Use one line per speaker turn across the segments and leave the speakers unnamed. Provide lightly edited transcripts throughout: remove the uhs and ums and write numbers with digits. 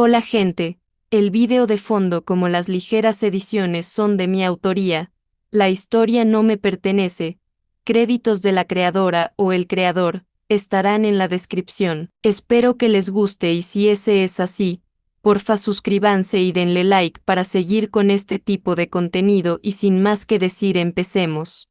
Hola gente, el vídeo de fondo como las ligeras ediciones son de mi autoría, la historia no me pertenece, créditos de la creadora o el creador estarán en la descripción. Espero que les guste y si ese es así, porfa suscríbanse y denle like para seguir con este tipo de contenido y sin más que decir empecemos.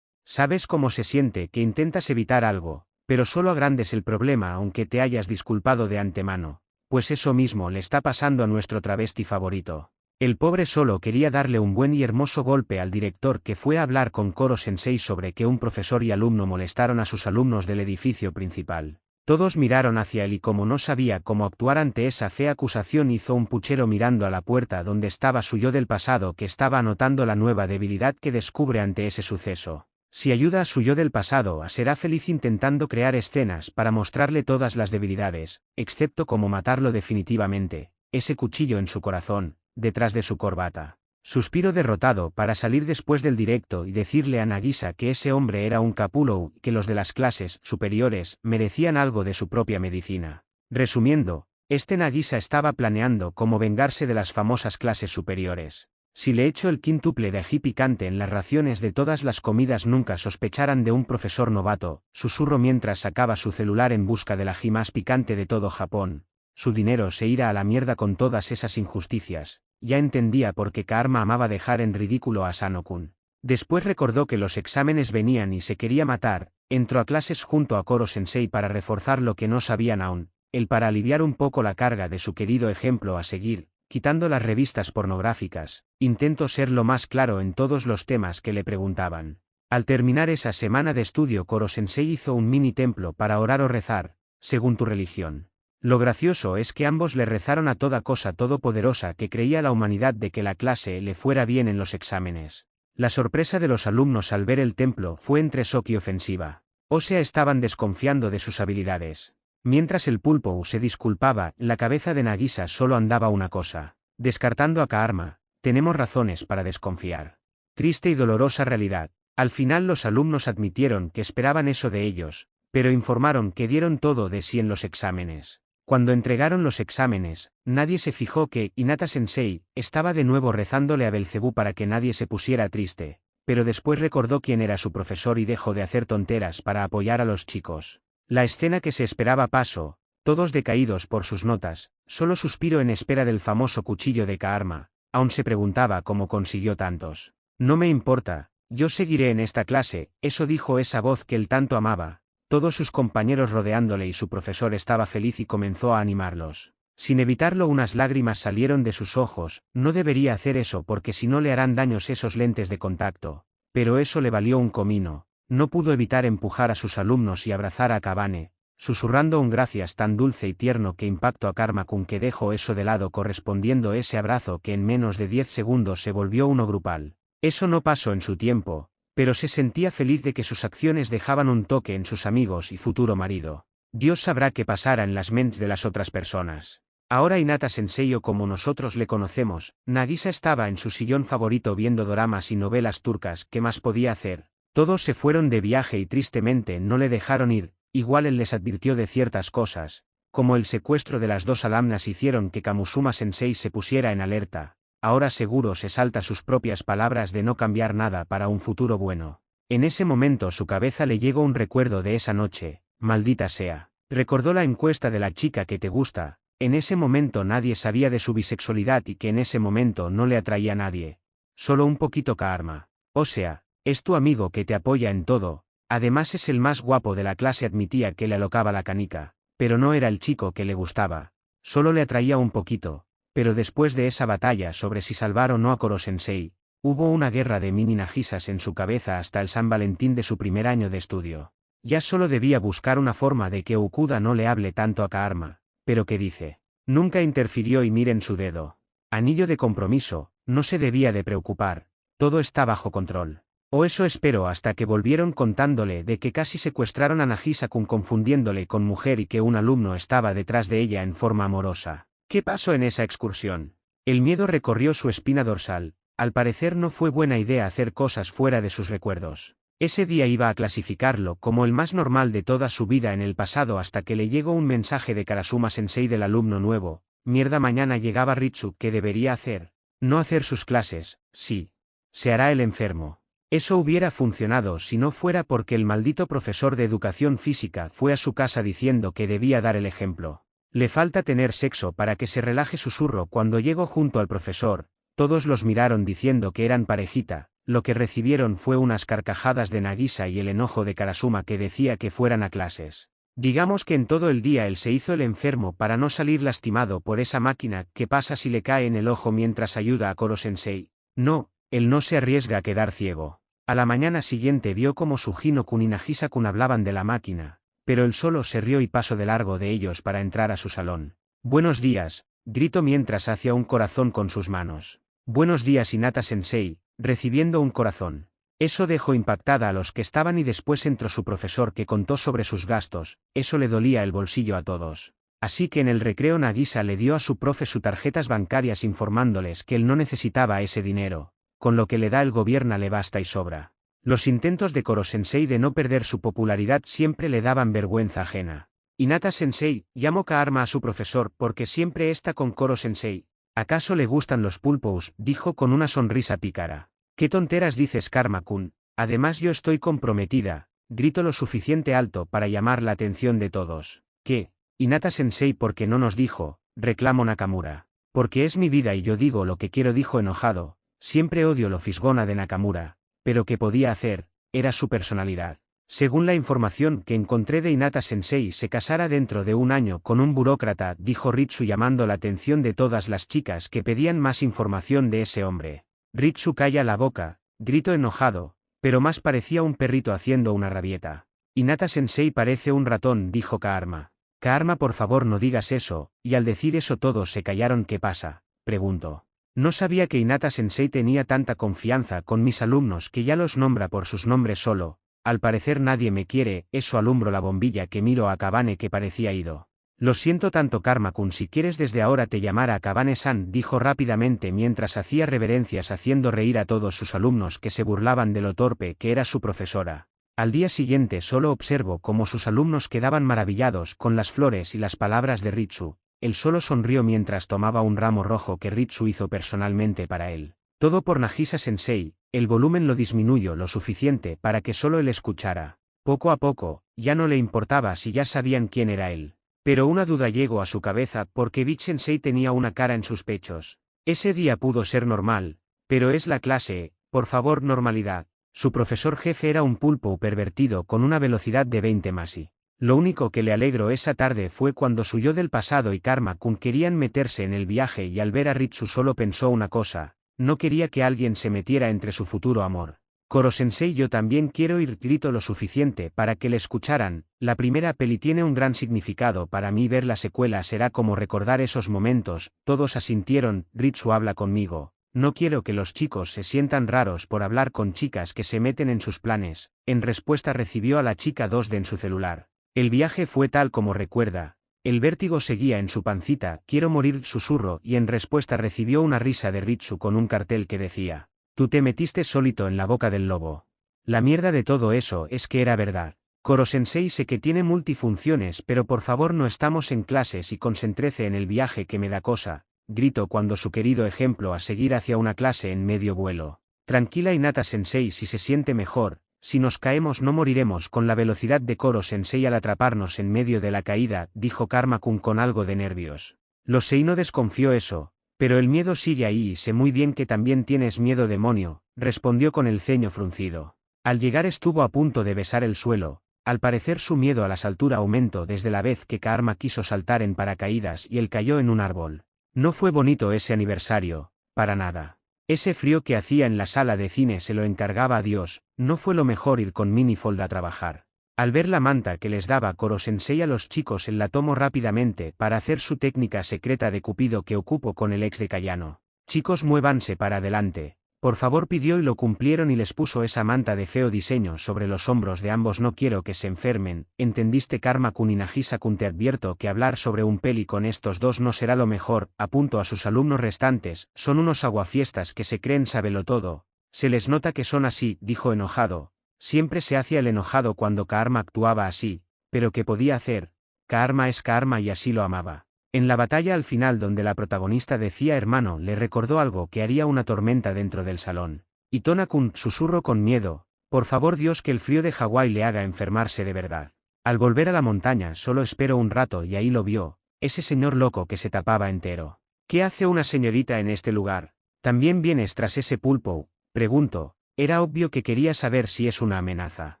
¿Sabes cómo se siente que intentas evitar algo, pero solo agrandes el problema aunque te hayas disculpado de antemano? Pues eso mismo le está pasando a nuestro travesti favorito. El pobre solo quería darle un buen y hermoso golpe al director que fue a hablar con Koro Sensei sobre que un profesor y alumno molestaron a sus alumnos del edificio principal. Todos miraron hacia él y como no sabía cómo actuar ante esa fea acusación hizo un puchero mirando a la puerta donde estaba su yo del pasado que estaba anotando la nueva debilidad que descubre ante ese suceso. Si ayuda a su yo del pasado, será feliz intentando crear escenas para mostrarle todas las debilidades, excepto cómo matarlo definitivamente, ese cuchillo en su corazón, detrás de su corbata. Suspiro derrotado para salir después del directo y decirle a Nagisa que ese hombre era un capullo y que los de las clases superiores merecían algo de su propia medicina. Resumiendo, este Nagisa estaba planeando cómo vengarse de las famosas clases superiores. Si le echo el quíntuple de ají picante en las raciones de todas las comidas nunca sospecharán de un profesor novato, susurro mientras sacaba su celular en busca del ají más picante de todo Japón. Su dinero se irá a la mierda con todas esas injusticias. Ya entendía por qué Karma amaba dejar en ridículo a Sano-kun. Después recordó que los exámenes venían y se quería matar, entró a clases junto a Koro Sensei para reforzar lo que no sabían aún, para aliviar un poco la carga de su querido ejemplo a seguir. Quitando las revistas pornográficas, intento ser lo más claro en todos los temas que le preguntaban. Al terminar esa semana de estudio Koro Sensei hizo un mini templo para orar o rezar, según tu religión. Lo gracioso es que ambos le rezaron a toda cosa todopoderosa que creía la humanidad de que la clase le fuera bien en los exámenes. La sorpresa de los alumnos al ver el templo fue entre shock y ofensiva. O sea, estaban desconfiando de sus habilidades. Mientras el pulpo se disculpaba, en la cabeza de Nagisa solo andaba una cosa. Descartando a Karma, tenemos razones para desconfiar. Triste y dolorosa realidad. Al final los alumnos admitieron que esperaban eso de ellos, pero informaron que dieron todo de sí en los exámenes. Cuando entregaron los exámenes, nadie se fijó que Hinata Sensei estaba de nuevo rezándole a Belcebú para que nadie se pusiera triste, pero después recordó quién era su profesor y dejó de hacer tonteras para apoyar a los chicos. La escena que se esperaba pasó, todos decaídos por sus notas, solo suspiro en espera del famoso cuchillo de Karma, aún se preguntaba cómo consiguió tantos. No me importa, yo seguiré en esta clase, eso dijo esa voz que él tanto amaba, todos sus compañeros rodeándole y su profesor estaba feliz y comenzó a animarlos. Sin evitarlo unas lágrimas salieron de sus ojos, no debería hacer eso porque si no le harán daños esos lentes de contacto, pero eso le valió un comino. No pudo evitar empujar a sus alumnos y abrazar a Kabane, susurrando un gracias tan dulce y tierno que impactó a Karma-kun que dejó eso de lado correspondiendo ese abrazo que en menos de 10 segundos se volvió uno grupal. Eso no pasó en su tiempo, pero se sentía feliz de que sus acciones dejaban un toque en sus amigos y futuro marido. Dios sabrá qué pasara en las mentes de las otras personas. Ahora Hinata Sensei o como nosotros le conocemos, Nagisa estaba en su sillón favorito viendo doramas y novelas turcas, ¿qué más podía hacer? Todos se fueron de viaje y tristemente no le dejaron ir, igual él les advirtió de ciertas cosas, como el secuestro de las dos alumnas hicieron que Kamusuma Sensei se pusiera en alerta, ahora seguro se salta sus propias palabras de no cambiar nada para un futuro bueno. En ese momento su cabeza le llegó un recuerdo de esa noche, maldita sea. Recordó la encuesta de la chica que te gusta, en ese momento nadie sabía de su bisexualidad y que en ese momento no le atraía a nadie. Solo un poquito Karma. O sea, es tu amigo que te apoya en todo, además es el más guapo de la clase admitía que le alocaba la canica, pero no era el chico que le gustaba, solo le atraía un poquito, pero después de esa batalla sobre si salvar o no a Koro Sensei, hubo una guerra de mini Nagisas en su cabeza hasta el San Valentín de su primer año de estudio. Ya solo debía buscar una forma de que Okuda no le hable tanto a Karma, pero ¿qué dice? Nunca interfirió y miren su dedo. Anillo de compromiso, no se debía de preocupar, todo está bajo control. O eso espero hasta que volvieron contándole de que casi secuestraron a Nagisa-kun confundiéndole con mujer y que un alumno estaba detrás de ella en forma amorosa. ¿Qué pasó en esa excursión? El miedo recorrió su espina dorsal, al parecer no fue buena idea hacer cosas fuera de sus recuerdos. Ese día iba a clasificarlo como el más normal de toda su vida en el pasado hasta que le llegó un mensaje de Karasuma Sensei del alumno nuevo, Mierda, mañana llegaba Ritsu. ¿Qué debería hacer? No hacer sus clases, sí. Se hará el enfermo. Eso hubiera funcionado si no fuera porque el maldito profesor de educación física fue a su casa diciendo que debía dar el ejemplo. Le falta tener sexo para que se relaje, susurró cuando llegó junto al profesor. Todos los miraron diciendo que eran parejita. Lo que recibieron fue unas carcajadas de Nagisa y el enojo de Karasuma, que decía que fueran a clases. Digamos que en todo el día él se hizo el enfermo para no salir lastimado por esa máquina. ¿Qué pasa si le cae en el ojo mientras ayuda a Koro-sensei? No, él no se arriesga a quedar ciego. A la mañana siguiente vio cómo Sugino-kun y Nagisa-kun hablaban de la máquina, pero él solo se rió y pasó de largo de ellos para entrar a su salón. Buenos días, gritó mientras hacía un corazón con sus manos. Buenos días, Hinata-sensei, recibiendo un corazón. Eso dejó impactada a los que estaban y después entró su profesor, que contó sobre sus gastos. Eso le dolía el bolsillo a todos. Así que en el recreo Nagisa le dio a su profe sus tarjetas bancarias informándoles que él no necesitaba ese dinero. Con lo que le da el gobierno le basta y sobra. Los intentos de Koro-sensei de no perder su popularidad siempre le daban vergüenza ajena. Hinata-sensei, llamó Karma a su profesor porque siempre está con Koro-sensei. ¿Acaso le gustan los pulpos?, dijo con una sonrisa pícara. ¿Qué tonteras dices, Karma-kun? Además yo estoy comprometida, gritó lo suficiente alto para llamar la atención de todos. ¿Qué? Hinata-sensei, ¿por qué no nos dijo?, reclamó Nakamura. Porque es mi vida y yo digo lo que quiero, dijo enojado. Siempre odio lo fisgona de Nakamura, pero ¿qué podía hacer? Era su personalidad. Según la información que encontré de Hinata-sensei, se casará dentro de un año con un burócrata, dijo Ritsu, llamando la atención de todas las chicas que pedían más información de ese hombre. Ritsu, calla la boca, gritó enojado, pero más parecía un perrito haciendo una rabieta. Hinata-sensei parece un ratón, dijo Karma. Karma, por favor no digas eso, y al decir eso todos se callaron. ¿Qué pasa?, preguntó. No sabía que Hinata-sensei tenía tanta confianza con mis alumnos que ya los nombra por sus nombres solo. Al parecer nadie me quiere. Eso, alumbro la bombilla que miró a Akabane, que parecía ido. Lo siento tanto, Karma-kun, si quieres desde ahora te llamará Akabane-san, dijo rápidamente mientras hacía reverencias, haciendo reír a todos sus alumnos que se burlaban de lo torpe que era su profesora. Al día siguiente solo observó cómo sus alumnos quedaban maravillados con las flores y las palabras de Ritsu. Él solo sonrió mientras tomaba un ramo rojo que Ritsu hizo personalmente para él. Todo por Nagisa-sensei. El volumen lo disminuyó lo suficiente para que solo él escuchara. Poco a poco, ya no le importaba si ya sabían quién era él. Pero una duda llegó a su cabeza porque Big-sensei tenía una cara en sus pechos. Ese día pudo ser normal, pero es la clase, por favor, normalidad. Su profesor jefe era un pulpo pervertido con una velocidad de 20 masi. Lo único que le alegró esa tarde fue cuando su yo del pasado y Karma-kun querían meterse en el viaje, y al ver a Ritsu solo pensó una cosa: no quería que alguien se metiera entre su futuro amor. Koro-sensei, yo también quiero ir, gritó lo suficiente para que le escucharan. La primera peli tiene un gran significado para mí, ver la secuela será como recordar esos momentos. Todos asintieron. Ritsu, habla conmigo. No quiero que los chicos se sientan raros por hablar con chicas que se meten en sus planes. En respuesta recibió a la chica 2D en su celular. El viaje fue tal como recuerda. El vértigo seguía en su pancita. Quiero morir, susurró, y en respuesta recibió una risa de Ritsu con un cartel que decía: tú te metiste solito en la boca del lobo. La mierda de todo eso es que era verdad. Koro-sensei, sé que tiene multifunciones, pero por favor no estamos en clases y concéntrese en el viaje, que me da cosa, gritó cuando su querido ejemplo a seguir hacia una clase en medio vuelo. Tranquila, Hinata-sensei, si se siente mejor. Si nos caemos no moriremos. Con la velocidad de Koro-sensei al atraparnos en medio de la caída, dijo Karma-kun con algo de nervios. Lo sé y no desconfió eso, pero el miedo sigue ahí y sé muy bien que también tienes miedo, demonio, respondió con el ceño fruncido. Al llegar estuvo a punto de besar el suelo. Al parecer su miedo a las alturas aumentó desde la vez que Karma quiso saltar en paracaídas y él cayó en un árbol. No fue bonito ese aniversario, para nada. Ese frío que hacía en la sala de cine se lo encargaba a Dios. No fue lo mejor ir con minifalda a trabajar. Al ver la manta que les daba Koro-sensei a los chicos, él la tomó rápidamente para hacer su técnica secreta de Cupido que ocupó con el ex de Kayano. Chicos, muévanse para adelante, por favor, pidió, y lo cumplieron y les puso esa manta de feo diseño sobre los hombros de ambos. No quiero que se enfermen, ¿entendiste, Karma-kun y Nagisa-kun? Te advierto que hablar sobre un peli con estos dos no será lo mejor. Apuntó a sus alumnos restantes: son unos aguafiestas que se creen sábelo todo. Se les nota que son así, dijo enojado. Siempre se hacía el enojado cuando Karma actuaba así, pero ¿qué podía hacer? Karma es Karma y así lo amaba. En la batalla al final donde la protagonista decía hermano le recordó algo que haría una tormenta dentro del salón. Y Tona-kun susurró con miedo, por favor Dios que el frío de Hawái le haga enfermarse de verdad. Al volver a la montaña solo esperó un rato y ahí lo vio, ese señor loco que se tapaba entero. ¿Qué hace una señorita en este lugar? ¿También vienes tras ese pulpo? Preguntó. Era obvio que quería saber si es una amenaza.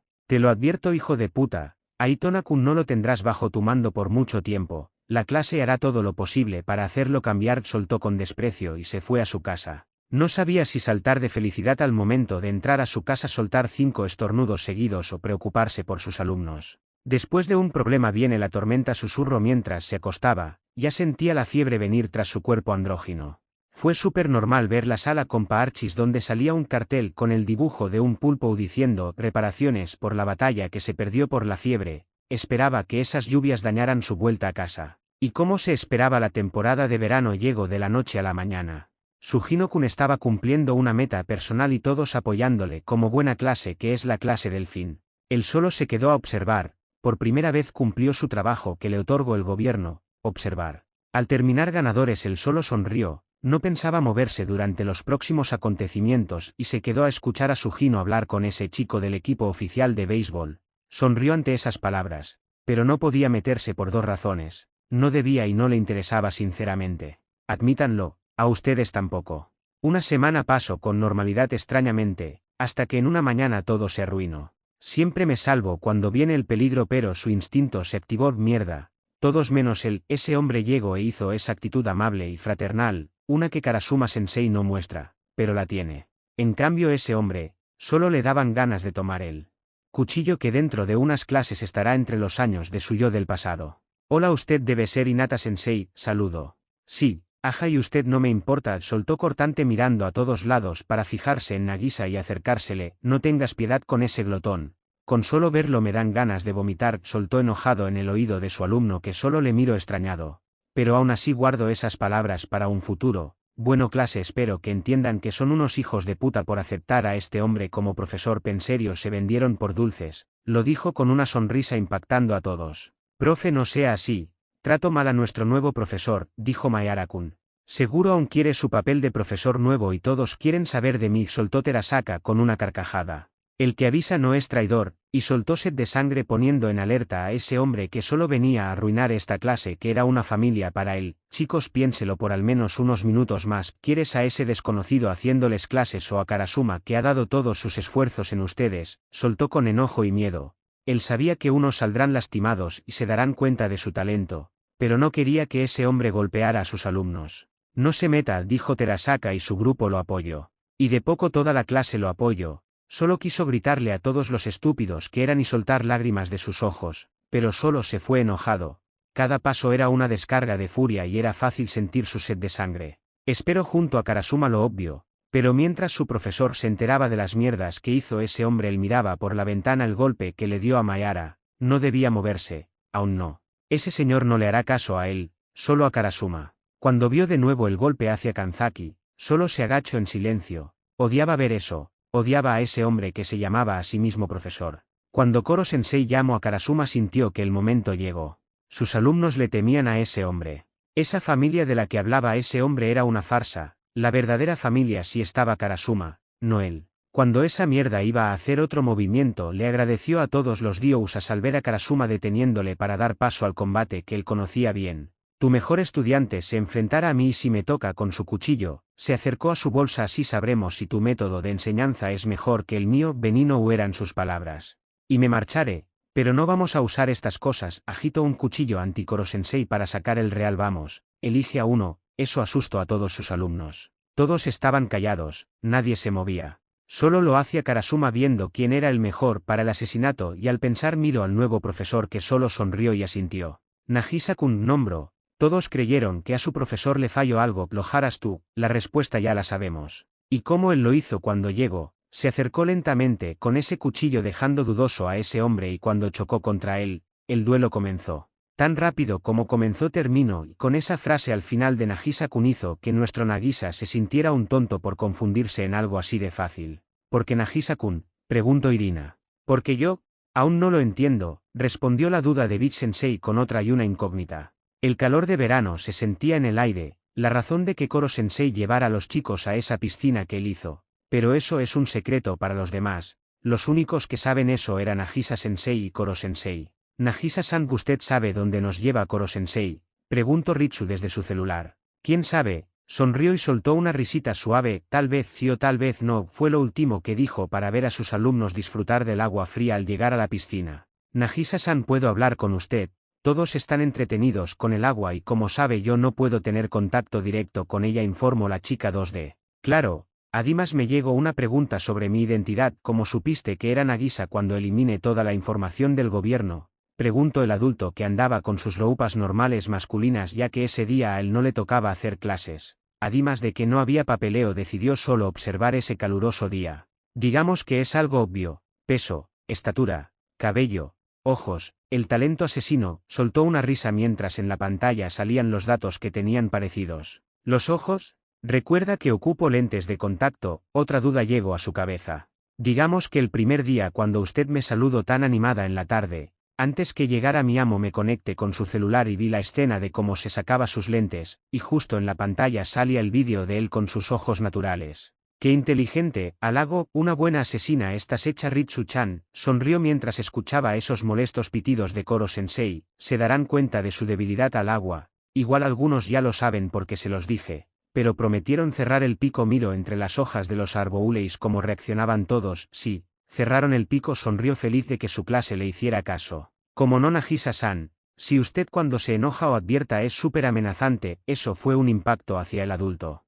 Te lo advierto hijo de puta, ahí Tona-kun no lo tendrás bajo tu mando por mucho tiempo, la clase hará todo lo posible para hacerlo cambiar, soltó con desprecio y se fue a su casa. No sabía si saltar de felicidad al momento de entrar a su casa, soltar 5 estornudos seguidos o preocuparse por sus alumnos. Después de un problema viene la tormenta, susurró mientras se acostaba, ya sentía la fiebre venir tras su cuerpo andrógino. Fue súper normal ver la sala con Archis donde salía un cartel con el dibujo de un pulpo diciendo reparaciones por la batalla que se perdió por la fiebre, esperaba que esas lluvias dañaran su vuelta a casa. ¿Y cómo se esperaba la temporada de verano llegó de la noche a la mañana? Sugino-kun estaba cumpliendo una meta personal y todos apoyándole como buena clase que es la clase del fin. Él solo se quedó a observar, por primera vez cumplió su trabajo que le otorgó el gobierno, observar. Al terminar ganadores él solo sonrió, no pensaba moverse durante los próximos acontecimientos y se quedó a escuchar a Sugino hablar con ese chico del equipo oficial de béisbol. Sonrió ante esas palabras, pero no podía meterse por 2 razones, no debía y no le interesaba sinceramente. Admítanlo, a ustedes tampoco. Una semana pasó con normalidad extrañamente, hasta que en una mañana todo se arruinó. Siempre me salvo cuando viene el peligro pero su instinto se activó, mierda. Todos menos él, ese hombre llegó e hizo esa actitud amable y fraternal, una que Karasuma Sensei no muestra, pero la tiene. En cambio ese hombre, solo le daban ganas de tomar el cuchillo que dentro de unas clases estará entre los años de su yo del pasado. Hola, usted debe ser Hinata Sensei, saludo. Sí, ajá, y usted no me importa, soltó cortante mirando a todos lados para fijarse en Nagisa y acercársele, no tengas piedad con ese glotón. Con solo verlo me dan ganas de vomitar, soltó enojado en el oído de su alumno que solo le miró extrañado. Pero aún así guardo esas palabras para un futuro. Bueno clase, espero que entiendan que son unos hijos de puta por aceptar a este hombre como profesor. Penserio se vendieron por dulces, lo dijo con una sonrisa impactando a todos. Profe, no sea así, trato mal a nuestro nuevo profesor, dijo Mayara-kun. Seguro aún quiere su papel de profesor nuevo y todos quieren saber de mí, soltó Terasaka con una carcajada. El que avisa no es traidor, y soltó sed de sangre poniendo en alerta a ese hombre que solo venía a arruinar esta clase que era una familia para él. Chicos, piénselo por al menos unos minutos más. ¿Quieres a ese desconocido haciéndoles clases o a Karasuma que ha dado todos sus esfuerzos en ustedes? Soltó con enojo y miedo. Él sabía que unos saldrán lastimados y se darán cuenta de su talento, pero no quería que ese hombre golpeara a sus alumnos. No se meta, dijo Terasaka y su grupo lo apoyó. Y de poco toda la clase lo apoyó. Solo quiso gritarle a todos los estúpidos que eran y soltar lágrimas de sus ojos, pero solo se fue enojado. Cada paso era una descarga de furia y era fácil sentir su sed de sangre. Esperó junto a Karasuma lo obvio, pero mientras su profesor se enteraba de las mierdas que hizo ese hombre, él miraba por la ventana el golpe que le dio a Mayara. No debía moverse, aún no. Ese señor no le hará caso a él, solo a Karasuma. Cuando vio de nuevo el golpe hacia Kanzaki, solo se agachó en silencio. Odiaba ver eso. Odiaba a ese hombre que se llamaba a sí mismo profesor. Cuando Koro-sensei llamó a Karasuma sintió que el momento llegó. Sus alumnos le temían a ese hombre. Esa familia de la que hablaba ese hombre era una farsa, la verdadera familia sí estaba Karasuma, no él. Cuando esa mierda iba a hacer otro movimiento le agradeció a todos los diosas al ver a Karasuma deteniéndole para dar paso al combate que él conocía bien. Tu mejor estudiante se enfrentará a mí si me toca con su cuchillo. Se acercó a su bolsa, así sabremos si tu método de enseñanza es mejor que el mío. Benino eran sus palabras. Y me marcharé, pero no vamos a usar estas cosas. Agitó un cuchillo anti-Koro-sensei para sacar el real. Vamos, elige a uno. Eso asustó a todos sus alumnos. Todos estaban callados, nadie se movía. Solo lo hacía Karasuma viendo quién era el mejor para el asesinato y al pensar miró al nuevo profesor que solo sonrió y asintió. Nagisa-kun nombró. Todos creyeron que a su profesor le falló algo. ¿Lo harás tú? La respuesta ya la sabemos. ¿Y cómo él lo hizo cuando llegó? Se acercó lentamente con ese cuchillo dejando dudoso a ese hombre y cuando chocó contra él, el duelo comenzó. Tan rápido como comenzó terminó y con esa frase al final de Nagisa-kun hizo que nuestro Nagisa se sintiera un tonto por confundirse en algo así de fácil. ¿Por qué Nagisa-kun? Preguntó Irina. Porque yo, aún no lo entiendo, respondió la duda de Big Sensei con otra y una incógnita. El calor de verano se sentía en el aire, la razón de que Koro-sensei llevara a los chicos a esa piscina que él hizo. Pero eso es un secreto para los demás, los únicos que saben eso eran Nagisa-sensei y Koro-sensei. Nagisa-san, ¿usted sabe dónde nos lleva Koro-sensei? Preguntó Ritsu desde su celular. ¿Quién sabe? Sonrió y soltó una risita suave, tal vez sí o tal vez no, fue lo último que dijo para ver a sus alumnos disfrutar del agua fría al llegar a la piscina. Nagisa-san, ¿puedo hablar con usted? Todos están entretenidos con el agua y como sabe yo no puedo tener contacto directo con ella, informó la chica 2D. Claro, además me llegó una pregunta sobre mi identidad, ¿cómo supiste que era Nagisa cuando elimine toda la información del gobierno? Preguntó el adulto que andaba con sus roupas normales masculinas ya que ese día a él no le tocaba hacer clases. Además de que no había papeleo, decidió solo observar ese caluroso día. Digamos que es algo obvio: peso, estatura, cabello, ojos, el talento asesino. Soltó una risa mientras en la pantalla salían los datos que tenían parecidos. ¿Los ojos? Recuerda que ocupo lentes de contacto. Otra duda llegó a su cabeza. Digamos que el primer día cuando usted me saludó tan animada en la tarde, antes que llegara mi amo me conecté con su celular y vi la escena de cómo se sacaba sus lentes, y justo en la pantalla salía el vídeo de él con sus ojos naturales. ¡Qué inteligente! Halago, una buena asesina estás hecha. Ritsu-chan sonrió mientras escuchaba esos molestos pitidos de Koro-sensei. Se darán cuenta de su debilidad al agua, igual algunos ya lo saben porque se los dije, pero prometieron cerrar el pico. Miró entre las hojas de los arboules cómo reaccionaban todos. Sí, cerraron el pico. Sonrió feliz de que su clase le hiciera caso. Como no, Nagisa-san, si usted cuando se enoja o advierta es súper amenazante. Eso fue un impacto hacia el adulto.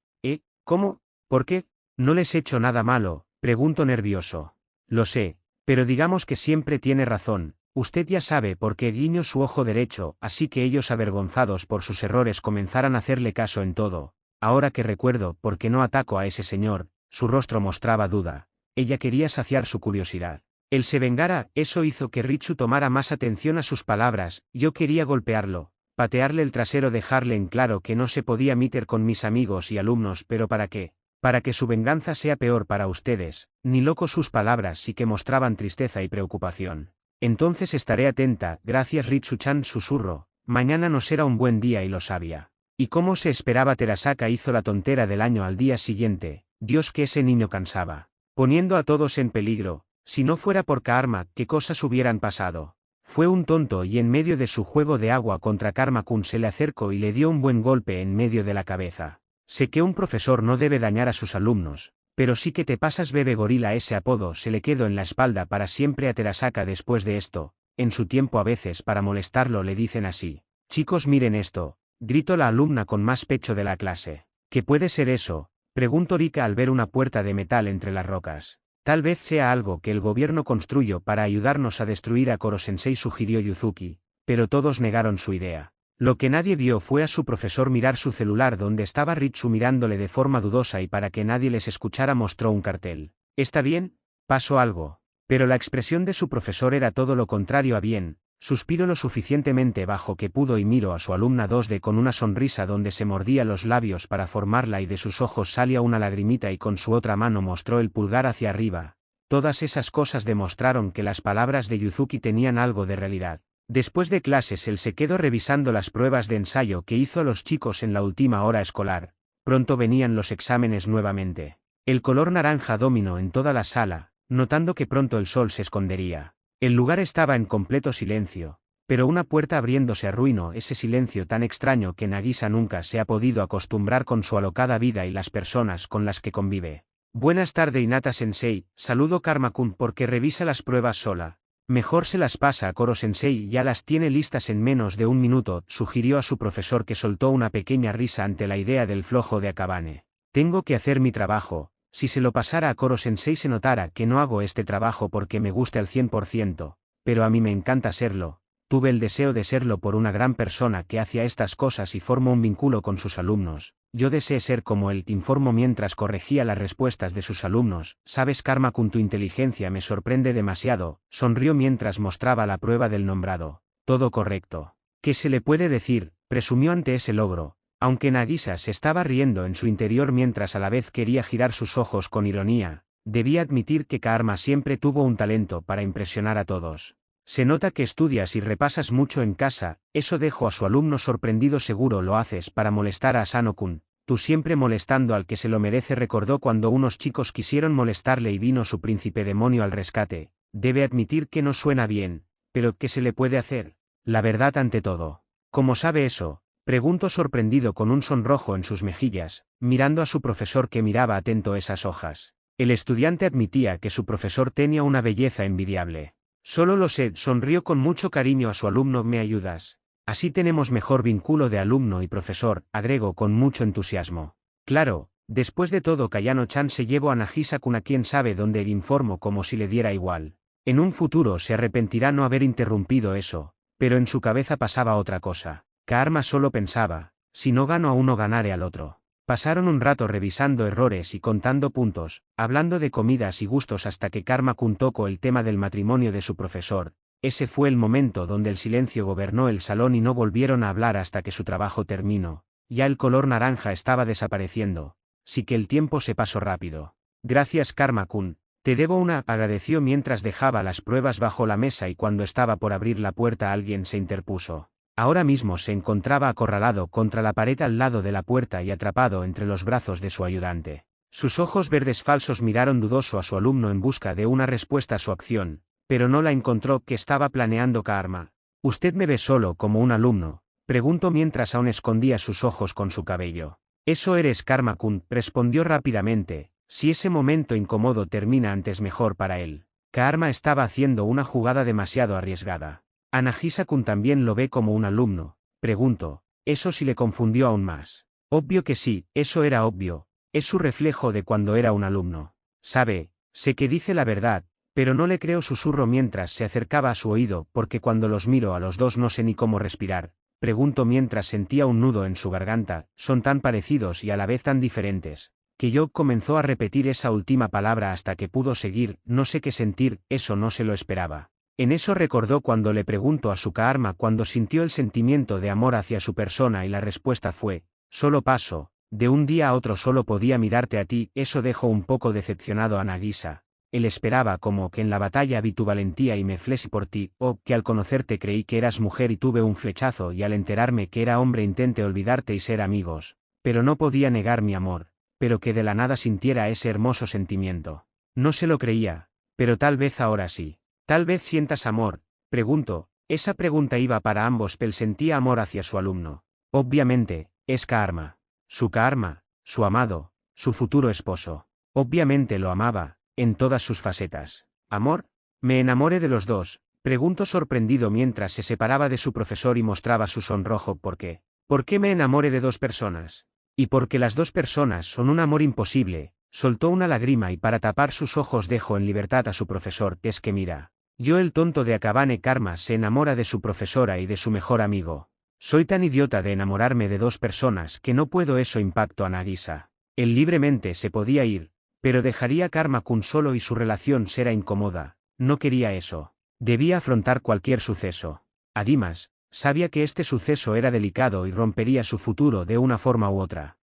¿Cómo? ¿Por qué? No les he hecho nada malo, preguntó nervioso. Lo sé, pero digamos que siempre tiene razón. Usted ya sabe por qué, guiñó su ojo derecho, así que ellos avergonzados por sus errores comenzaran a hacerle caso en todo. Ahora que recuerdo por qué no ataco a ese señor, su rostro mostraba duda. Ella quería saciar su curiosidad. Él se vengara, eso hizo que Ritsu tomara más atención a sus palabras. Yo quería golpearlo, patearle el trasero, dejarle en claro que no se podía meter con mis amigos y alumnos. ¿Pero para qué? Para que su venganza sea peor para ustedes. Ni loco, sus palabras sí que mostraban tristeza y preocupación. Entonces estaré atenta. Gracias, Ritsu-chan, susurró. Mañana no será un buen día y lo sabía. Y como se esperaba, Terasaka hizo la tontera del año al día siguiente. Dios, que ese niño cansaba, poniendo a todos en peligro. Si no fuera por Karma, ¿qué cosas hubieran pasado? Fue un tonto y en medio de su juego de agua contra Karma-kun se le acercó y le dio un buen golpe en medio de la cabeza. Sé que un profesor no debe dañar a sus alumnos, pero sí que te pasas, bebé gorila. Ese apodo se le quedó en la espalda para siempre a Terasaka después de esto. En su tiempo a veces para molestarlo le dicen así. Chicos, miren esto, gritó la alumna con más pecho de la clase. ¿Qué puede ser eso? Preguntó Rika al ver una puerta de metal entre las rocas. Tal vez sea algo que el gobierno construyó para ayudarnos a destruir a Koro-sensei, sugirió Yuzuki, pero todos negaron su idea. Lo que nadie vio fue a su profesor mirar su celular donde estaba Ritsu mirándole de forma dudosa, y para que nadie les escuchara mostró un cartel. ¿Está bien? ¿Pasó algo? Pero la expresión de su profesor era todo lo contrario a bien. Suspiró lo suficientemente bajo que pudo y miró a su alumna 2D con una sonrisa donde se mordía los labios para formarla y de sus ojos salía una lagrimita y con su otra mano mostró el pulgar hacia arriba. Todas esas cosas demostraron que las palabras de Yuzuki tenían algo de realidad. Después de clases él se quedó revisando las pruebas de ensayo que hizo a los chicos en la última hora escolar. Pronto venían los exámenes nuevamente. El color naranja dominó en toda la sala, notando que pronto el sol se escondería. El lugar estaba en completo silencio, pero una puerta abriéndose arruinó ese silencio tan extraño que Nagisa nunca se ha podido acostumbrar con su alocada vida y las personas con las que convive. Buenas tardes, Hinata-sensei, saludó Karma-kun. Porque revisa las pruebas sola. Mejor se las pasa a Koro-sensei y ya las tiene listas en menos de un minuto, sugirió a su profesor, que soltó una pequeña risa ante la idea del flojo de Akabane. Tengo que hacer mi trabajo. Si se lo pasara a Koro-sensei se notara que no hago este trabajo porque me guste al 100%, pero a mí me encanta serlo. Tuve el deseo de serlo por una gran persona que hacía estas cosas y formó un vínculo con sus alumnos. Yo deseé ser como él, informó mientras corregía las respuestas de sus alumnos. Sabes, Karma-kun, tu inteligencia me sorprende demasiado, sonrió mientras mostraba la prueba del nombrado. Todo correcto. ¿Qué se le puede decir? Presumió ante ese logro, aunque Nagisa se estaba riendo en su interior mientras a la vez quería girar sus ojos con ironía. Debía admitir que Karma siempre tuvo un talento para impresionar a todos. Se nota que estudias y repasas mucho en casa, eso dejó a su alumno sorprendido. Seguro lo haces para molestar a Asano-kun, tú siempre molestando al que se lo merece. Recordó cuando unos chicos quisieron molestarle y vino su príncipe demonio al rescate. Debe admitir que no suena bien, pero ¿qué se le puede hacer? La verdad ante todo. ¿Cómo sabe eso? Preguntó sorprendido con un sonrojo en sus mejillas, mirando a su profesor que miraba atento esas hojas. El estudiante admitía que su profesor tenía una belleza envidiable. Solo lo sé, sonrió con mucho cariño a su alumno. ¿Me ayudas? Así tenemos mejor vínculo de alumno y profesor, agregó con mucho entusiasmo. Claro, después de todo Kayano-chan se llevó a Nagisa-kun a quien sabe dónde, le informó como si le diera igual. En un futuro se arrepentirá no haber interrumpido eso, pero en su cabeza pasaba otra cosa. Karma solo pensaba, si no gano a uno ganaré al otro. Pasaron un rato revisando errores y contando puntos, hablando de comidas y gustos hasta que Karma-kun tocó el tema del matrimonio de su profesor. Ese fue el momento donde el silencio gobernó el salón y no volvieron a hablar hasta que su trabajo terminó. Ya el color naranja estaba desapareciendo. Sí que el tiempo se pasó rápido. Gracias Karma-kun, te debo una, agradeció mientras dejaba las pruebas bajo la mesa y cuando estaba por abrir la puerta alguien se interpuso. Ahora mismo se encontraba acorralado contra la pared al lado de la puerta y atrapado entre los brazos de su ayudante. Sus ojos verdes falsos miraron dudoso a su alumno en busca de una respuesta a su acción, pero no la encontró. ¿Qué estaba planeando Karma? ¿Usted me ve solo como un alumno?, preguntó mientras aún escondía sus ojos con su cabello. Eso eres Karma-kun, respondió rápidamente. Si ese momento incómodo termina antes mejor para él. Karma estaba haciendo una jugada demasiado arriesgada. ¿A Nagisa-kun también lo ve como un alumno?, preguntó. Eso sí le confundió aún más. Obvio que sí, eso era obvio. Es su reflejo de cuando era un alumno. Sé que dice la verdad, pero no le creo, susurró mientras se acercaba a su oído, porque cuando los miro a los dos no sé ni cómo respirar. Preguntó mientras sentía un nudo en su garganta. Son tan parecidos y a la vez tan diferentes. Que yo comenzó a repetir esa última palabra hasta que pudo seguir. No sé qué sentir, eso no se lo esperaba. En eso recordó cuando le preguntó a su Karma cuando sintió el sentimiento de amor hacia su persona y la respuesta fue, solo paso, de un día a otro solo podía mirarte a ti. Eso dejó un poco decepcionado a Nagisa. Él esperaba como que en la batalla vi tu valentía y me flechí por ti, o que al conocerte creí que eras mujer y tuve un flechazo y al enterarme que era hombre intenté olvidarte y ser amigos, pero no podía negar mi amor, pero que de la nada sintiera ese hermoso sentimiento. No se lo creía, pero tal vez ahora sí. Tal vez sientas amor, preguntó. Esa pregunta iba para ambos. Él sentía amor hacia su alumno. Obviamente, es Karma. Su Karma, su amado, su futuro esposo. Obviamente lo amaba, en todas sus facetas. ¿Amor? Me enamoré de los dos, preguntó sorprendido mientras se separaba de su profesor y mostraba su sonrojo. ¿Por qué? ¿Por qué me enamoré de dos personas? Y porque las dos personas son un amor imposible. Soltó una lágrima y para tapar sus ojos dejó en libertad a su profesor. Es que mira. Yo el tonto de Akabane. Karma se enamora de su profesora y de su mejor amigo. Soy tan idiota de enamorarme de dos personas que no puedo. Eso impactó a Nagisa. Él libremente se podía ir, pero dejaría a Karma-kun solo y su relación será incómoda. No quería eso. Debía afrontar cualquier suceso. Además, sabía que este suceso era delicado y rompería su futuro de una forma u otra.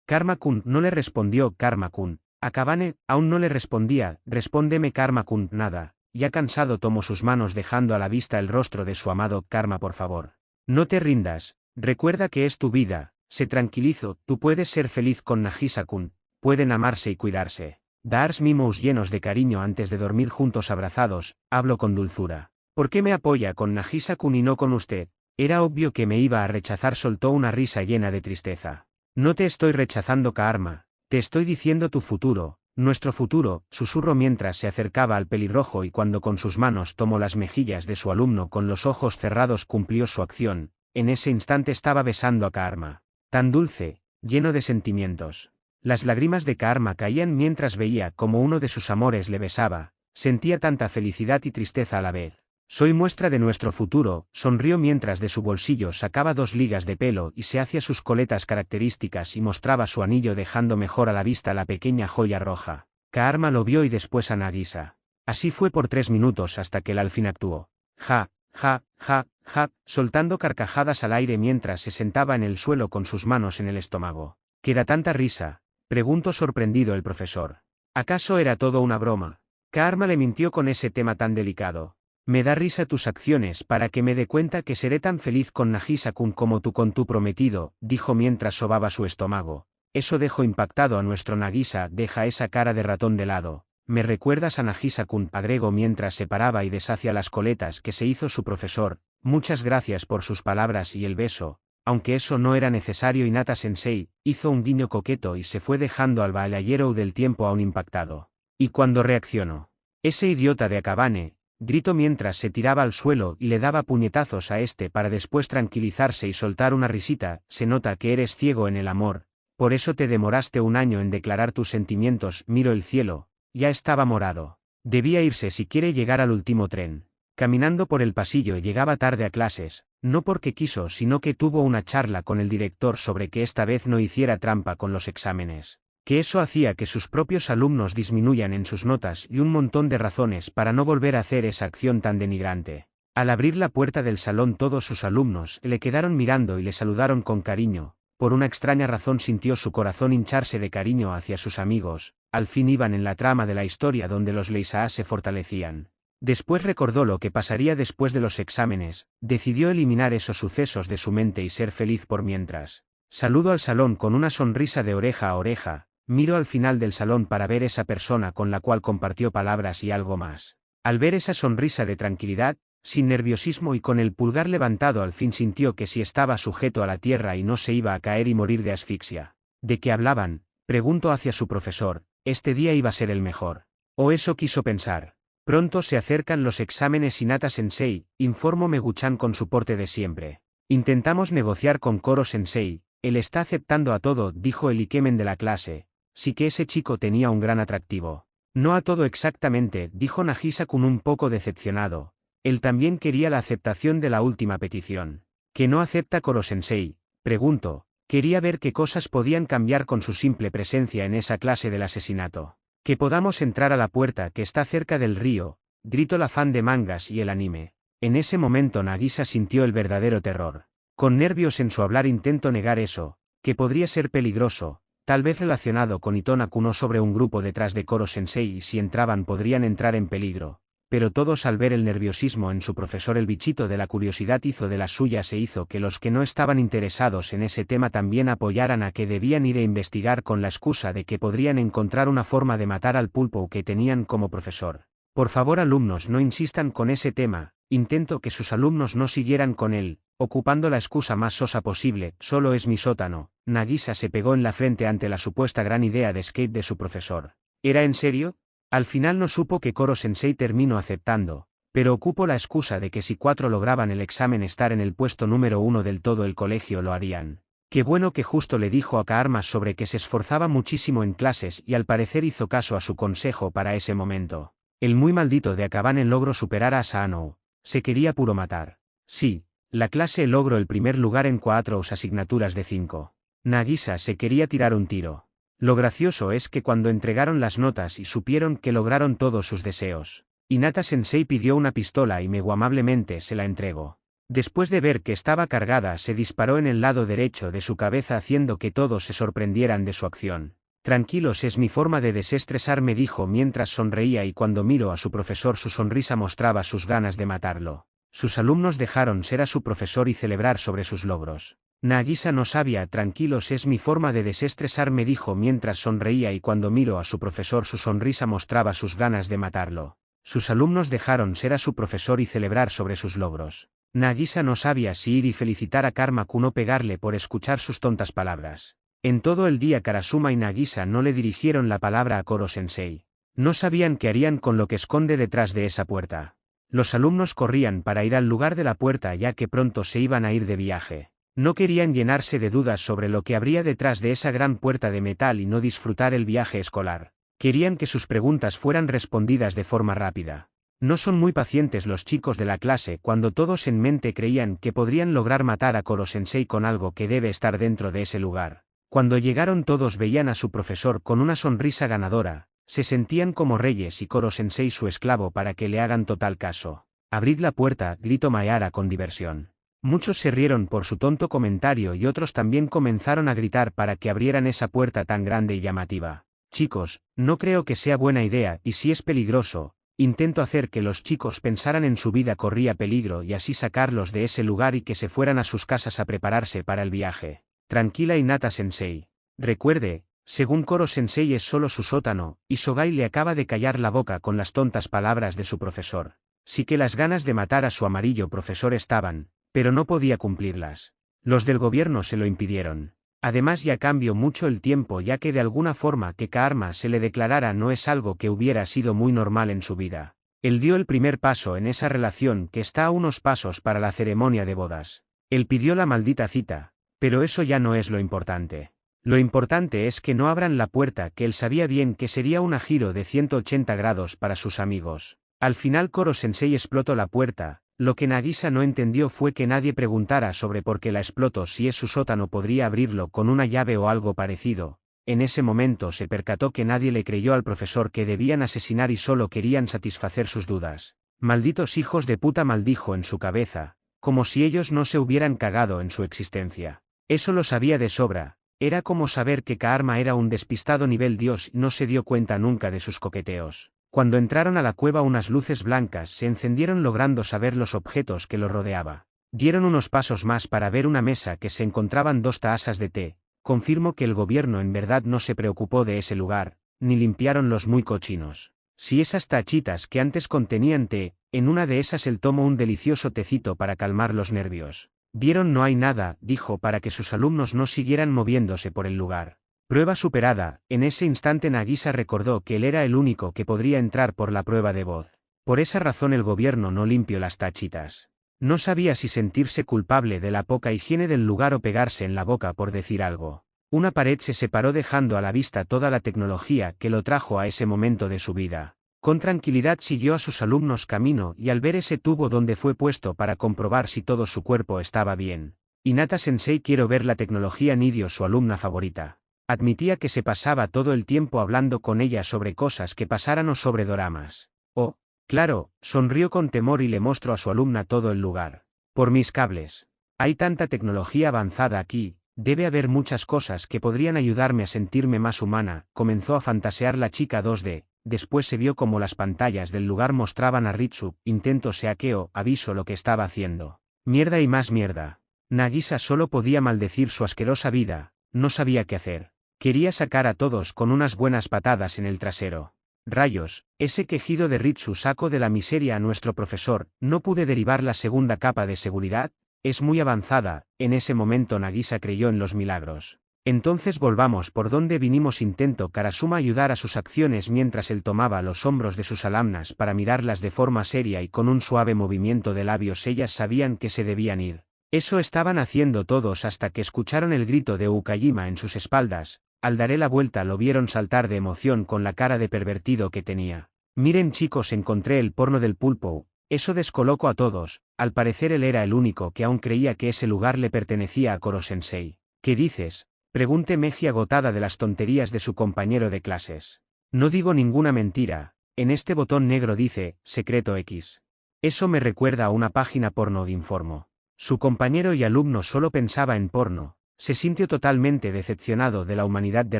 Karma-kun no le respondió. Karma-kun. Akabane aún no le respondía. Respóndeme Karma-kun. Nada. Ya cansado tomó sus manos dejando a la vista el rostro de su amado. Karma, por favor. No te rindas. Recuerda que es tu vida. Se tranquilizó. Tú puedes ser feliz con Nagisa-kun. Pueden amarse y cuidarse. Dars mimos llenos de cariño antes de dormir juntos abrazados. Hablo con dulzura. ¿Por qué me apoya con Nagisa-kun y no con usted? Era obvio que me iba a rechazar. Soltó una risa llena de tristeza. No te estoy rechazando Karma. Te estoy diciendo tu futuro. Nuestro futuro, susurró mientras se acercaba al pelirrojo y cuando con sus manos tomó las mejillas de su alumno con los ojos cerrados cumplió su acción. En ese instante estaba besando a Karma. Tan dulce, lleno de sentimientos. Las lágrimas de Karma caían mientras veía cómo uno de sus amores le besaba. Sentía tanta felicidad y tristeza a la vez. Soy muestra de nuestro futuro, sonrió mientras de su bolsillo sacaba 2 ligas de pelo y se hacía sus coletas características y mostraba su anillo dejando mejor a la vista la pequeña joya roja. Karma lo vio y después a Nagisa. Así fue por 3 minutos hasta que él al fin actuó. Ja, ja, ja, ja, soltando carcajadas al aire mientras se sentaba en el suelo con sus manos en el estómago. ¿Qué era tanta risa?, preguntó sorprendido el profesor. ¿Acaso era todo una broma? Karma le mintió con ese tema tan delicado. Me da risa tus acciones para que me dé cuenta que seré tan feliz con Nagisa-kun como tú con tu prometido, dijo mientras sobaba su estómago. Eso dejó impactado a nuestro Nagisa, deja esa cara de ratón de lado. Me recuerdas a Nagisa-kun, agregó mientras se paraba y deshacía las coletas que se hizo su profesor. Muchas gracias por sus palabras y el beso. Aunque eso no era necesario, Hinata-sensei hizo un guiño coqueto y se fue dejando al Ballero del tiempo aún impactado. ¿Y cuando reaccionó? Ese idiota de Akabane, gritó mientras se tiraba al suelo y le daba puñetazos a este para después tranquilizarse y soltar una risita. Se nota que eres ciego en el amor, por eso te demoraste un año en declarar tus sentimientos. Miró el cielo, ya estaba morado. Debía irse si quiere llegar al último tren. Caminando por el pasillo llegaba tarde a clases, no porque quiso sino que tuvo una charla con el director sobre que esta vez no hiciera trampa con los exámenes, que eso hacía que sus propios alumnos disminuyan en sus notas y un montón de razones para no volver a hacer esa acción tan denigrante. Al abrir la puerta del salón todos sus alumnos le quedaron mirando y le saludaron con cariño. Por una extraña razón sintió su corazón hincharse de cariño hacia sus amigos. Al fin iban en la trama de la historia donde los Leisaa se fortalecían. Después recordó lo que pasaría después de los exámenes, decidió eliminar esos sucesos de su mente y ser feliz por mientras. Saludó al salón con una sonrisa de oreja a oreja, miró al final del salón para ver esa persona con la cual compartió palabras y algo más. Al ver esa sonrisa de tranquilidad, sin nerviosismo y con el pulgar levantado, al fin sintió que si estaba sujeto a la tierra y no se iba a caer y morir de asfixia. ¿De qué hablaban?, preguntó hacia su profesor. Este día iba a ser el mejor. O eso quiso pensar. Pronto se acercan los exámenes, Hinata-sensei, informó Meguchan con su porte de siempre. Intentamos negociar con Koro-sensei, él está aceptando a todo, dijo el ikemen de la clase. Sí que ese chico tenía un gran atractivo. No a todo exactamente, dijo Nagisa-kun un poco decepcionado. Él también quería la aceptación de la última petición. ¿Que no acepta Koro-sensei?, preguntó. Quería ver qué cosas podían cambiar con su simple presencia en esa clase del asesinato. Que podamos entrar a la puerta que está cerca del río, gritó la fan de mangas y el anime. En ese momento Nagisa sintió el verdadero terror. Con nervios en su hablar intentó negar eso, que podría ser peligroso, tal vez relacionado con Itona-kun sobre un grupo detrás de Koro-sensei y si entraban podrían entrar en peligro. Pero todos al ver el nerviosismo en su profesor, el bichito de la curiosidad hizo de las suyas e hizo que los que no estaban interesados en ese tema también apoyaran a que debían ir a investigar con la excusa de que podrían encontrar una forma de matar al pulpo que tenían como profesor. Por favor, alumnos, no insistan con ese tema. Intentó que sus alumnos no siguieran con él, ocupando la excusa más sosa posible. Solo es mi sótano. Nagisa se pegó en la frente ante la supuesta gran idea de escape de su profesor. ¿Era en serio? Al final no supo que Koro-sensei terminó aceptando, pero ocupó la excusa de que si 4 lograban el examen estar en el puesto número 1 del todo el colegio lo harían. Qué bueno que justo le dijo a Kaarmas sobre que se esforzaba muchísimo en clases y al parecer hizo caso a su consejo para ese momento. El muy maldito de Akabane logró superar a Asano. Se quería puro matar. Sí, la clase logró el primer lugar en 4 asignaturas de 5. Nagisa se quería tirar un tiro. Lo gracioso es que cuando entregaron las notas y supieron que lograron todos sus deseos, Hinata-sensei pidió una pistola y Megu amablemente se la entregó. Después de ver que estaba cargada, se disparó en el lado derecho de su cabeza haciendo que todos se sorprendieran de su acción. Tranquilos, es mi forma de desestresarme, dijo mientras sonreía y cuando miró a su profesor su sonrisa mostraba sus ganas de matarlo. Sus alumnos dejaron ser a su profesor y celebrar sobre sus logros. Nagisa no sabía, tranquilos, es mi forma de desestresarme, dijo mientras sonreía y cuando miró a su profesor su sonrisa mostraba sus ganas de matarlo. Sus alumnos dejaron ser a su profesor y celebrar sobre sus logros. Nagisa no sabía si ir y felicitar a Karma-kun o pegarle por escuchar sus tontas palabras. En todo el día Karasuma y Nagisa no le dirigieron la palabra a Koro-sensei. No sabían qué harían con lo que esconde detrás de esa puerta. Los alumnos corrían para ir al lugar de la puerta ya que pronto se iban a ir de viaje. No querían llenarse de dudas sobre lo que habría detrás de esa gran puerta de metal y no disfrutar el viaje escolar. Querían que sus preguntas fueran respondidas de forma rápida. No son muy pacientes los chicos de la clase cuando todos en mente creían que podrían lograr matar a Koro-sensei con algo que debe estar dentro de ese lugar. Cuando llegaron todos veían a su profesor con una sonrisa ganadora, se sentían como reyes y Koro-sensei su esclavo para que le hagan total caso. «Abrid la puerta», gritó Mayara con diversión. Muchos se rieron por su tonto comentario y otros también comenzaron a gritar para que abrieran esa puerta tan grande y llamativa. «Chicos, no creo que sea buena idea y si es peligroso», Intento hacer que los chicos pensaran en su vida corría peligro y así sacarlos de ese lugar y que se fueran a sus casas a prepararse para el viaje. Tranquila Hinata-sensei. Recuerde, según Koro-sensei es solo su sótano, y Sogai le acaba de callar la boca con las tontas palabras de su profesor. Sí que las ganas de matar a su amarillo profesor estaban, pero no podía cumplirlas. Los del gobierno se lo impidieron. Además ya cambió mucho el tiempo ya que de alguna forma que Karma se le declarara no es algo que hubiera sido muy normal en su vida. Él dio el primer paso en esa relación que está a unos pasos para la ceremonia de bodas. Él pidió la maldita cita, pero eso ya no es lo importante. Lo importante es que no abran la puerta que él sabía bien que sería un giro de 180 grados para sus amigos. Al final Koro-sensei explotó la puerta. Lo que Nagisa no entendió fue que nadie preguntara sobre por qué la explotó si es su sótano podría abrirlo con una llave o algo parecido. En ese momento se percató que nadie le creyó al profesor que debían asesinar y solo querían satisfacer sus dudas. Malditos hijos de puta maldijo en su cabeza, como si ellos no se hubieran cagado en su existencia. Eso lo sabía de sobra, era como saber que Karma era un despistado nivel Dios y no se dio cuenta nunca de sus coqueteos. Cuando entraron a la cueva unas luces blancas se encendieron logrando saber los objetos que lo rodeaba. Dieron unos pasos más para ver una mesa que se encontraban 2 tazas de té. Confirmo que el gobierno en verdad no se preocupó de ese lugar, ni limpiaron los muy cochinos. Si esas tachitas que antes contenían té, en una de esas él tomó un delicioso tecito para calmar los nervios. Vieron no hay nada, dijo para que sus alumnos no siguieran moviéndose por el lugar. Prueba superada, en ese instante Nagisa recordó que él era el único que podría entrar por la prueba de voz. Por esa razón el gobierno no limpió las tachitas. No sabía si sentirse culpable de la poca higiene del lugar o pegarse en la boca por decir algo. Una pared se separó dejando a la vista toda la tecnología que lo trajo a ese momento de su vida. Con tranquilidad siguió a sus alumnos camino y al ver ese tubo donde fue puesto para comprobar si todo su cuerpo estaba bien. Hinata-sensei quiero ver la tecnología Nidio su alumna favorita. Admitía que se pasaba todo el tiempo hablando con ella sobre cosas que pasaran o sobre doramas. Oh, claro, sonrió con temor y le mostró a su alumna todo el lugar. Por mis cables. Hay tanta tecnología avanzada aquí, debe haber muchas cosas que podrían ayudarme a sentirme más humana, comenzó a fantasear la chica 2D, después se vio como las pantallas del lugar mostraban a Ritsu, intento saqueo, aviso lo que estaba haciendo. Mierda y más mierda. Nagisa solo podía maldecir su asquerosa vida, no sabía qué hacer. Quería sacar a todos con unas buenas patadas en el trasero. Rayos, ese quejido de Ritsu sacó de la miseria a nuestro profesor, ¿no pude derivar la segunda capa de seguridad? Es muy avanzada, en ese momento Nagisa creyó en los milagros. Entonces volvamos por donde vinimos intentó Karasuma ayudar a sus acciones mientras él tomaba los hombros de sus alumnas para mirarlas de forma seria y con un suave movimiento de labios ellas sabían que se debían ir. Eso estaban haciendo todos hasta que escucharon el grito de Ukajima en sus espaldas. Al daré la vuelta lo vieron saltar de emoción con la cara de pervertido que tenía. Miren chicos encontré el porno del pulpo, eso descolocó a todos, al parecer él era el único que aún creía que ese lugar le pertenecía a Koro-sensei. ¿Qué dices? Pregunté Meji agotada de las tonterías de su compañero de clases. No digo ninguna mentira, en este botón negro dice, secreto X. Eso me recuerda a una página porno informó. Su compañero y alumno solo pensaba en porno. Se sintió totalmente decepcionado de la humanidad de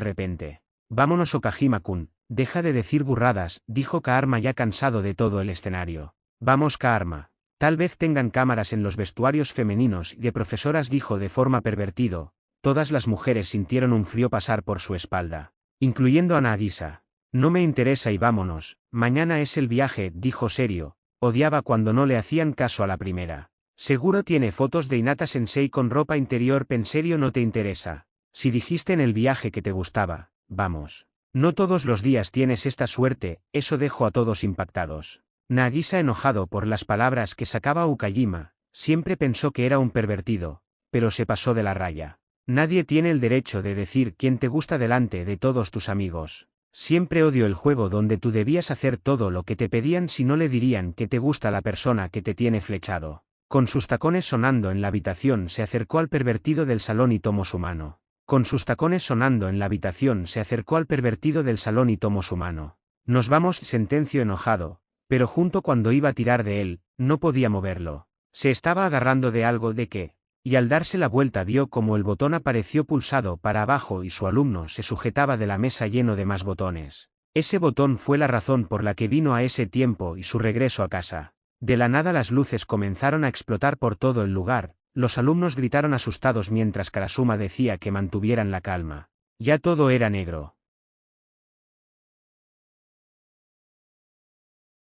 repente. Vámonos Okajima-kun, deja de decir burradas, dijo Karma ya cansado de todo el escenario. Vamos Karma. Tal vez tengan cámaras en los vestuarios femeninos y de profesoras dijo de forma pervertido. Todas las mujeres sintieron un frío pasar por su espalda. Incluyendo a Nagisa. No me interesa y vámonos, mañana es el viaje, dijo serio. Odiaba cuando no le hacían caso a la primera. Seguro tiene fotos de Hinata-sensei con ropa interior, en serio no te interesa. Si dijiste en el viaje que te gustaba, vamos. No todos los días tienes esta suerte, eso dejó a todos impactados. Nagisa enojado por las palabras que sacaba Ukajima, siempre pensó que era un pervertido, pero se pasó de la raya. Nadie tiene el derecho de decir quién te gusta delante de todos tus amigos. Siempre odio el juego donde tú debías hacer todo lo que te pedían si no le dirían que te gusta la persona que te tiene flechado. Con sus tacones sonando en la habitación se acercó al pervertido del salón y tomó su mano. Con sus tacones sonando en la habitación se acercó al pervertido del salón y tomó su mano. Nos vamos, sentenció enojado, pero junto cuando iba a tirar de él, no podía moverlo. Se estaba agarrando de algo de qué, y al darse la vuelta vio como el botón apareció pulsado para abajo y su alumno se sujetaba de la mesa lleno de más botones. Ese botón fue la razón por la que vino a ese tiempo y su regreso a casa. De la nada las luces comenzaron a explotar por todo el lugar, los alumnos gritaron asustados mientras Karasuma decía que mantuvieran la calma. Ya todo era negro.